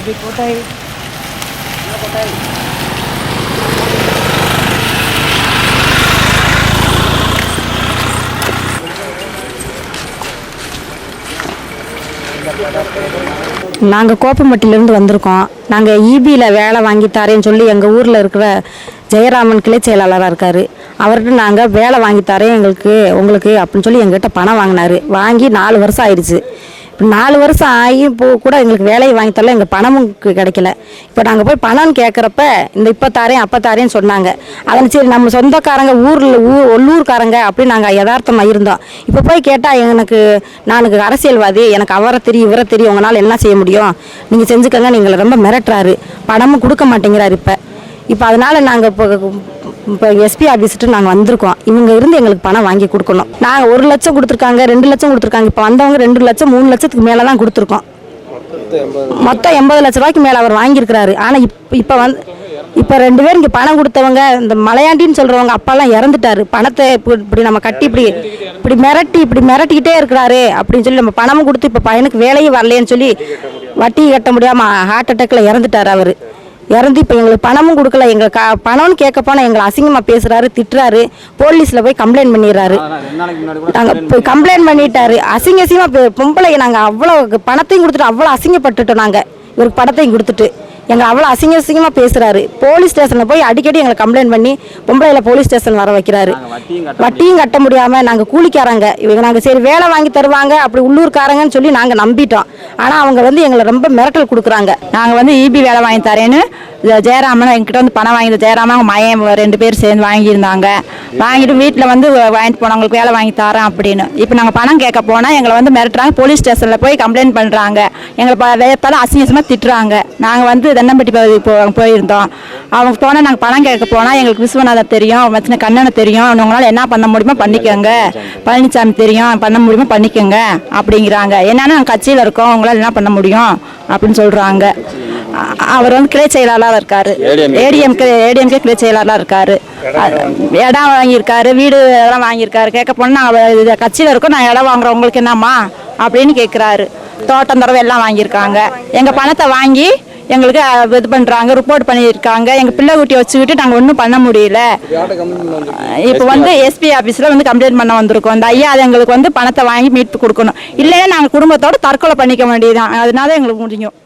अभी कोटाई कोटाई நாங்கள் கோப்பம்பட்டியிலேருந்து வந்திருக்கோம். நாங்கள் ஈபியில் வேலை வாங்கி தரேன்னு சொல்லி எங்கள் ஊரில் இருக்கிற ஜெயராமன் கிளை செயலாளராக இருக்கார். அவர்கிட்ட நாங்கள் வேலை வாங்கி தரேன் உங்களுக்கு அப்படின்னு சொல்லி எங்கள்கிட்ட பணம் வாங்கினார். வாங்கி 4 வருஷம் ஆயிடுச்சு. இப்போ 4 வருஷம் ஆகி கூட எங்களுக்கு வேலையை வாங்கி தரல, எங்கள் பணமும் கிடைக்கல. இப்போ நாங்கள் போய் பணம்னு கேட்குறப்ப இந்த இப்போ தாரேன் அப்போ தாரேன்னு சொன்னாங்க. அதனால் சரி நம்ம சொந்தக்காரங்க உள்ளூர்காரங்க அப்படின்னு நாங்கள் யதார்த்தமாக இருந்தோம். இப்போ போய் கேட்டால் நானுக்கு அரசியல்வாதி, எனக்கு அவரை தெரியும் இவரை தெரியும், உங்களால் என்ன செய்ய முடியும், நீங்கள் செஞ்சுக்கங்க, நீங்களை ரொம்ப மிரட்டுறாரு, பணமும் கொடுக்க மாட்டேங்கிறாரு. இப்போ அதனால் நாங்கள் இப்போ எஸ்பி ஆஃபீஸ்ட்டு நாங்கள் வந்திருக்கோம். இவங்க இருந்து எங்களுக்கு பணம் வாங்கி கொடுக்கணும். நாங்கள் 1 லட்சம் கொடுத்துருக்காங்க, 2 லட்சம் கொடுத்துருக்காங்க. இப்போ வந்தவங்க 2 லட்சம் 3 லட்சத்துக்கு மேலே தான் கொடுத்துருக்கோம். மொத்தம் 80 லட்ச ரூபாய்க்கு மேலே அவர் வாங்கியிருக்கிறாரு. ஆனால் இப்போ 2 பேர் இங்கே பணம் கொடுத்தவங்க, இந்த மலையாண்டின்னு சொல்கிறவங்க அப்பாலாம் இறந்துட்டாரு. பணத்தை இப்படி நம்ம கட்டி இப்படி மிரட்டிக்கிட்டே இருக்கிறாரு அப்படின்னு சொல்லி நம்ம பணமும் கொடுத்து இப்போ பையனுக்கு வேலையும் வரலையேன்னு சொல்லி வட்டி கட்ட முடியாமல் ஹார்ட் அட்டாக்கில் இறந்துட்டார். அவர் இறந்து இப்போ எங்களுக்கு பணமும் கொடுக்கல. எங்களுக்கு பணம்னு கேட்க போனால் எங்களை அசிங்கமாக பேசுகிறாரு, திட்டுறாரு, போலீஸில் போய் கம்ப்ளைண்ட் பண்ணிடுறாரு. நாங்கள் போய் கம்ப்ளைண்ட் பண்ணிட்டாரு. அசிங்கமாக பொம்பளை நாங்கள் அவ்வளோ பணத்தையும் கொடுத்துட்டு அவ்வளோ அசிங்கப்பட்டுட்டோம். நாங்கள் இவருக்கு பணத்தையும் கொடுத்துட்டு எங்களை அவ்வளோ அசிங்கமாக பேசுகிறாரு. போலீஸ் ஸ்டேஷனில் போய் அடிக்கடி எங்களை கம்ப்ளைண்ட் பண்ணி பொம்பளையில் போலீஸ் ஸ்டேஷன் வர வைக்கிறாரு. வட்டியும் கட்ட முடியாமல் நாங்கள் கூலிக்காரங்க, இவங்க நாங்கள் சரி வேலை வாங்கி தருவாங்க அப்படி உள்ளூர்காரங்கன்னு சொல்லி நாங்கள் நம்பிட்டோம். ஆனால் அவங்க எங்களை ரொம்ப மிரட்டல் கொடுக்குறாங்க. நாங்கள் ஈபி வேலை வாங்கி தரேன்னு ஜெயராமன் எங்கிட்ட பணம் வாங்கி ஜெயராமன் அவங்க மயம் 2 பேர் சேர்ந்து வாங்கியிருந்தாங்க. வாங்கிட்டு வீட்டில் வாங்கிட்டு போனவங்களுக்கு வேலை வாங்கி தரேன் அப்படின்னு. இப்போ நாங்கள் பணம் கேட்க போனால் எங்களை மிரட்டுறாங்க. போலீஸ் ஸ்டேஷனில் போய் கம்ப்ளைண்ட் பண்ணுறாங்க. எங்களை வேத்தாலும் அசிங்கமாக திட்டுறாங்க. நாங்கள் தென்னம்பட்டி போயிருந்தோம். அவங்க போனால் நாங்கள் பணம் கேட்க போனால் எங்களுக்கு விஸ்வநாதன் தெரியும், மச்சின கண்ணனை தெரியும், உங்களால் என்ன பண்ண முடியுமோ பண்ணிக்கோங்க, பழனிசாமி தெரியும், பண்ண முடியுமோ பண்ணிக்கோங்க அப்படிங்கிறாங்க. என்னன்னா நாங்கள் கட்சியில் இருக்கோம், உங்களால் என்ன பண்ண முடியும் அப்படின்னு சொல்கிறாங்க. அவர் கிளை செயலாளராக இருக்காரு, ஏடிஎம்கே கிளை செயலாளராக இருக்காரு. இடம் வாங்கியிருக்காரு, வீடு இதெல்லாம் வாங்கியிருக்காரு. கேட்க போனால் நாங்கள் கட்சியில் இருக்கோம், நான் இடம் வாங்குறோம், உங்களுக்கு என்னம்மா அப்படின்னு கேட்குறாரு. தோட்டம் தரவு எல்லாம் வாங்கியிருக்காங்க. எங்கள் பணத்தை வாங்கி எங்களுக்கு இது பண்ணுறாங்க, ரிப்போர்ட் பண்ணியிருக்காங்க. எங்கள் பிள்ளை குட்டியை வச்சுக்கிட்டு நாங்கள் ஒன்றும் பண்ண முடியல. இப்போ எஸ்பி ஆஃபீஸில் கம்ப்ளைண்ட் பண்ண வந்திருக்கோம். இந்த ஐயா அது எங்களுக்கு பணத்தை வாங்கி மீட்பு கொடுக்கணும், இல்லைன்னா நாங்கள் குடும்பத்தோடு தற்கொலை பண்ணிக்க வேண்டியதுதான். அதனால எங்களுக்கு முடியும்.